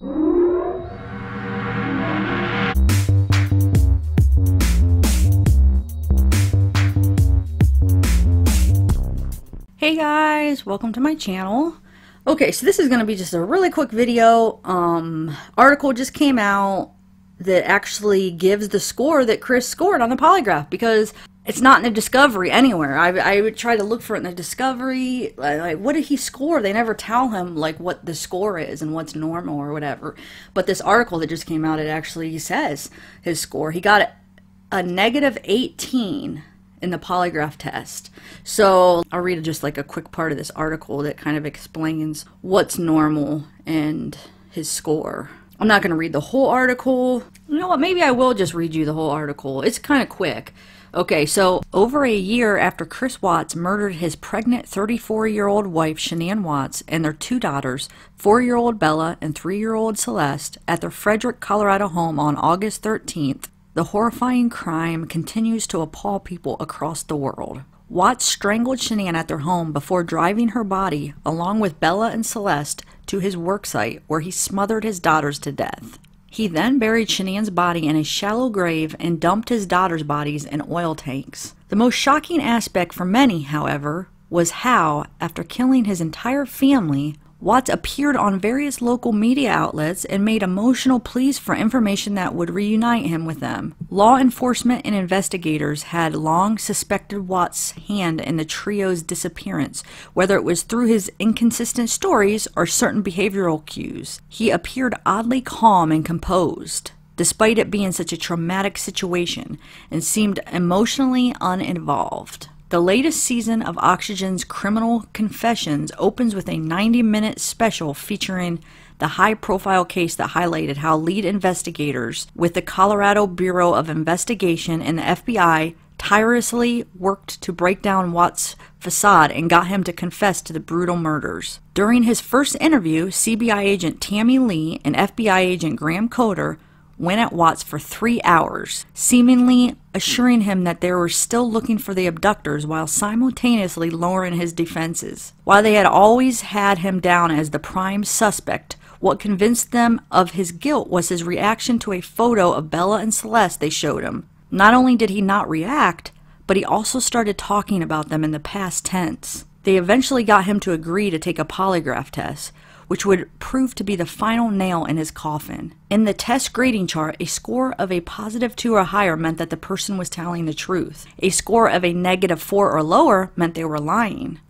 Hey guys, welcome to my channel. Okay, so this is going to be just a really quick video. Article just came out that actually gives the score that Chris scored on the polygraph, because it's not in the discovery anywhere. I would try to look for it in the discovery. Like, what did he score? They never tell him like what the score is and what's normal or whatever. But this article that just came out, it actually says his score. He got a negative 18 in the polygraph test. So I'll read just like a quick part of this article that kind of explains what's normal and his score. I'm not going to read the whole article. You know what, maybe I will just read you the whole article. It's kind of quick. Okay, so over a year after Chris Watts murdered his pregnant 34-year-old wife Shanann Watts and their two daughters, 4-year-old Bella and 3-year-old Celeste, at their Frederick, Colorado home on August 13th, the horrifying crime continues to appall people across the world. Watts strangled Shanann at their home before driving her body, along with Bella and Celeste, to his worksite, where he smothered his daughters to death. He then buried Shanann's body in a shallow grave and dumped his daughters' bodies in oil tanks. The most shocking aspect for many, however, was how, after killing his entire family, Watts appeared on various local media outlets and made emotional pleas for information that would reunite him with them. Law enforcement and investigators had long suspected Watts' hand in the trio's disappearance, whether it was through his inconsistent stories or certain behavioral cues. He appeared oddly calm and composed, despite it being such a traumatic situation, and seemed emotionally uninvolved. The latest season of Oxygen's Criminal Confessions opens with a 90-minute special featuring the high-profile case that highlighted how lead investigators with the Colorado Bureau of Investigation and the FBI tirelessly worked to break down Watts' facade and got him to confess to the brutal murders. During his first interview, CBI agent Tammy Lee and FBI agent Graham Coder went at Watts for 3 hours, seemingly assuring him that they were still looking for the abductors while simultaneously lowering his defenses. While they had always had him down as the prime suspect, what convinced them of his guilt was his reaction to a photo of Bella and Celeste they showed him. Not only did he not react, but he also started talking about them in the past tense. They eventually got him to agree to take a polygraph test, which would prove to be the final nail in his coffin. In the test grading chart, a score of a positive 2 or higher meant that the person was telling the truth. A score of a negative 4 or lower meant they were lying.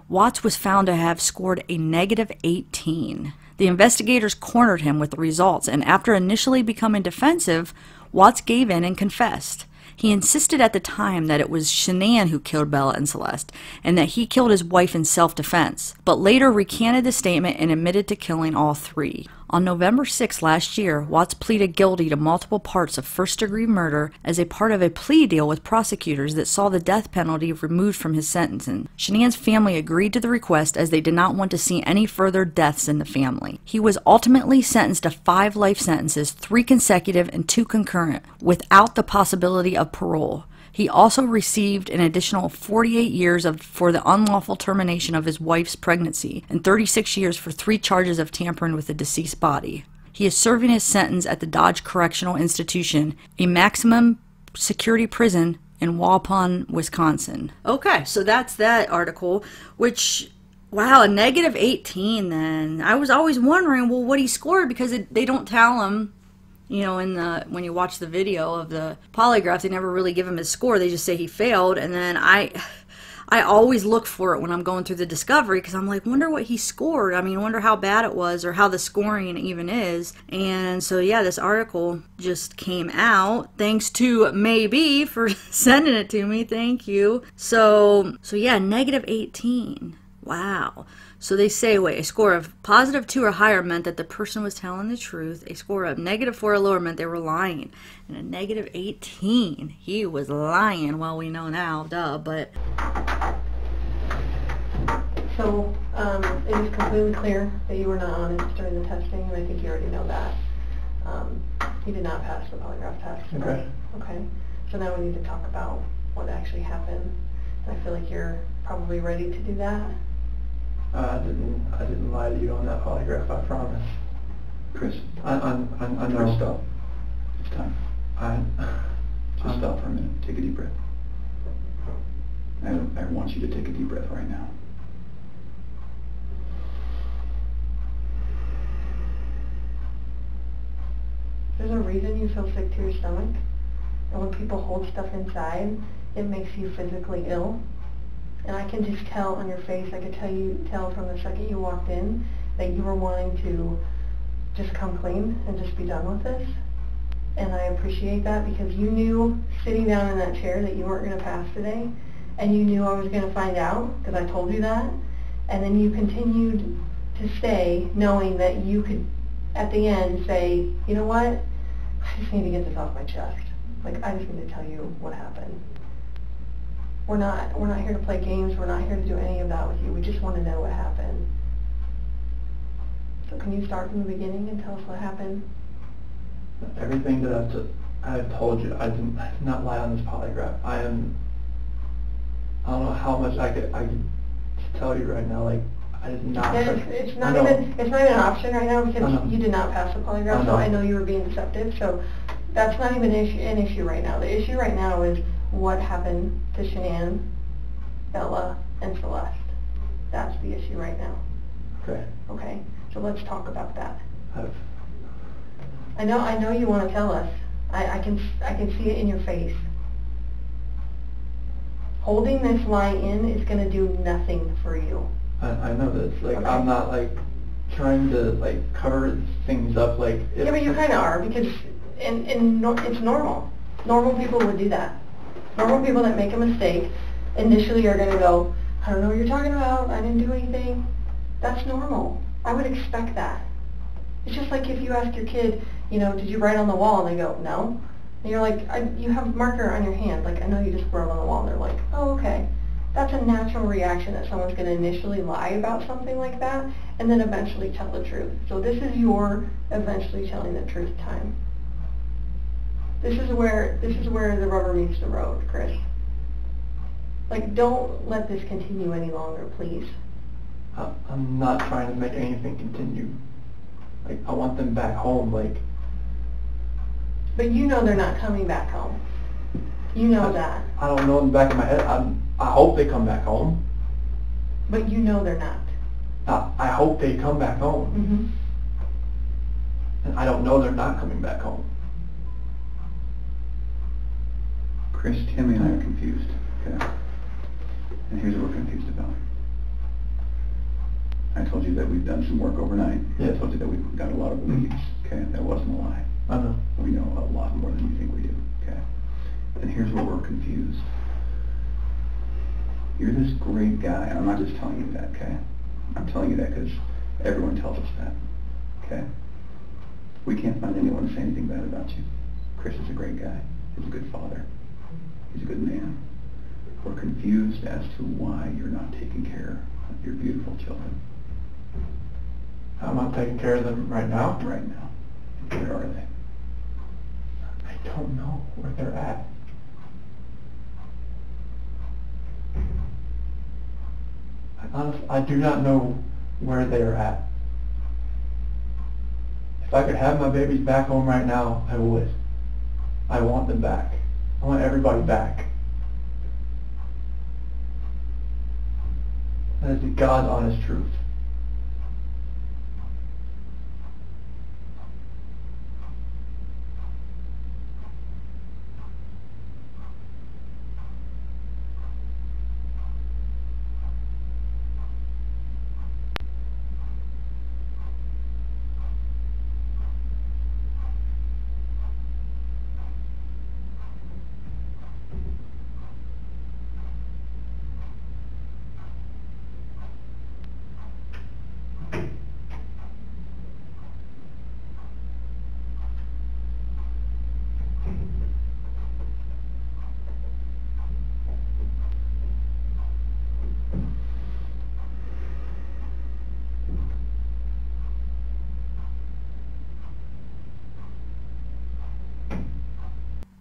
Watts was found to have scored a negative 18. The investigators cornered him with the results, and after initially becoming defensive, Watts gave in and confessed. He insisted at the time that it was Shanann who killed Bella and Celeste, and that he killed his wife in self-defense, but later recanted the statement and admitted to killing all three. On November 6 last year, Watts pleaded guilty to multiple parts of first-degree murder as a part of a plea deal with prosecutors that saw the death penalty removed from his sentencing. Shanann's family agreed to the request as they did not want to see any further deaths in the family. He was ultimately sentenced to 5 life sentences, 3 consecutive and 2 concurrent, without the possibility of parole. He also received an additional 48 years for the unlawful termination of his wife's pregnancy and 36 years for 3 charges of tampering with a deceased body. He is serving his sentence at the Dodge Correctional Institution, a maximum security prison in Waupun, Wisconsin. Okay, so that's that article, which, wow, a negative 18 then. I was always wondering, well, what he scored, because they don't tell him. You know, when you watch the video of the polygraph, they never really give him his score. They just say he failed, and then I always look for it when I'm going through the discovery, because I'm like, wonder what he scored. I mean, wonder how bad it was, or how the scoring even is. And so yeah, this article just came out. Thanks to Maybe for sending it to me. Thank you. So yeah, negative 18. Wow. So they say, wait, a score of positive 2 or higher meant that the person was telling the truth. A score of negative 4 or lower meant they were lying. And a negative 18, he was lying. Well, we know now, duh, but... So, it is completely clear that you were not honest during the testing, and I think you already know that. You did not pass the polygraph test. Okay. Okay. So now we need to talk about what actually happened. And I feel like you're probably ready to do that. I didn't lie to you on that polygraph, I promise. Chris, I Chris, know. stop. It's time. Just stop for a minute. Take a deep breath. I want you to take a deep breath right now. There's a reason you feel sick to your stomach. And when people hold stuff inside, it makes you physically ill. And I can just tell on your face, I could tell from the second you walked in that you were wanting to just come clean and just be done with this. And I appreciate that because you knew sitting down in that chair that you weren't going to pass today. And you knew I was going to find out because I told you that. And then you continued to stay knowing that you could, at the end, say, you know what? I just need to get this off my chest. Like, I just need to tell you what happened. We're not here to play games. We're not here to do any of that with you. We just want to know what happened. So can you start from the beginning and tell us what happened? Everything that I've told you, I did not lie on this polygraph. I don't know how much I could tell you right now. Like, I did not. It's not even an option right now because you did not pass the polygraph. So I know you were being deceptive. So that's not even an issue right now. The issue right now is what happened to Shanann, Bella, and Celeste. That's the issue right now. Okay. Okay. So let's talk about that. I've I know you want to tell us. I can see it in your face. Holding this lie in is going to do nothing for you. I know this. Like, Okay. I'm not like trying to like cover things up. Like, Yeah, but you kind of are because it's normal. Normal people would do that. Normal people that make a mistake initially are going to go, I don't know what you're talking about. I didn't do anything. That's normal. I would expect that. It's just like if you ask your kid, you know, did you write on the wall? And they go, no. And you're like, you have marker on your hand. Like, I know you just wrote on the wall. And they're like, oh, okay. That's a natural reaction that someone's going to initially lie about something like that and then eventually tell the truth. So this is your eventually telling the truth time. This is where the rubber meets the road, Chris. Like, don't let this continue any longer, please. I'm not trying to make anything continue. Like, I want them back home. Like, but you know they're not coming back home. You know that. I don't know in the back of my head. I hope they come back home. But you know they're not. I hope they come back home. Mm-hmm. And I don't know they're not coming back home. Chris, Tammy and I are confused, okay? And here's what we're confused about. I told you that we've done some work overnight. Yeah. I told you that we've got a lot of leads, okay? That wasn't a lie. I know. We know a lot more than you think we do, okay? And here's where we're confused. You're this great guy, and I'm not just telling you that, okay? I'm telling you that because everyone tells us that, okay? We can't find anyone to say anything bad about you. Chris is a great guy. He's a good father. He's a good man. We're confused as to why you're not taking care of your beautiful children. I'm not taking care of them right now. Right now. Where are they? I don't know where they're at. I do not know where they are at. If I could have my babies back home right now, I would. I want them back. I want everybody back. That is the God's honest truth.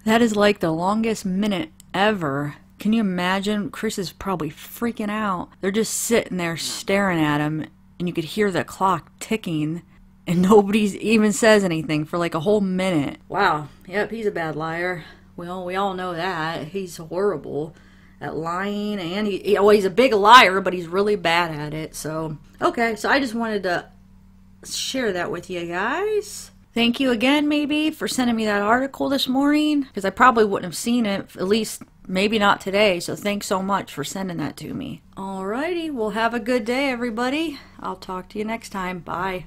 That is like the longest minute ever. Can you imagine? Chris is probably freaking out. They're just sitting there staring at him, and you could hear the clock ticking. and nobody even says anything for like a whole minute. Wow. Yep, he's a bad liar. Well, we all know that. He's horrible at lying, and he's a big liar, but he's really bad at it. So, okay, so I just wanted to share that with you guys. Thank you again, maybe, for sending me that article this morning, because I probably wouldn't have seen it, at least maybe not today. So thanks so much for sending that to me. Alrighty, well, have a good day, everybody. I'll talk to you next time. Bye.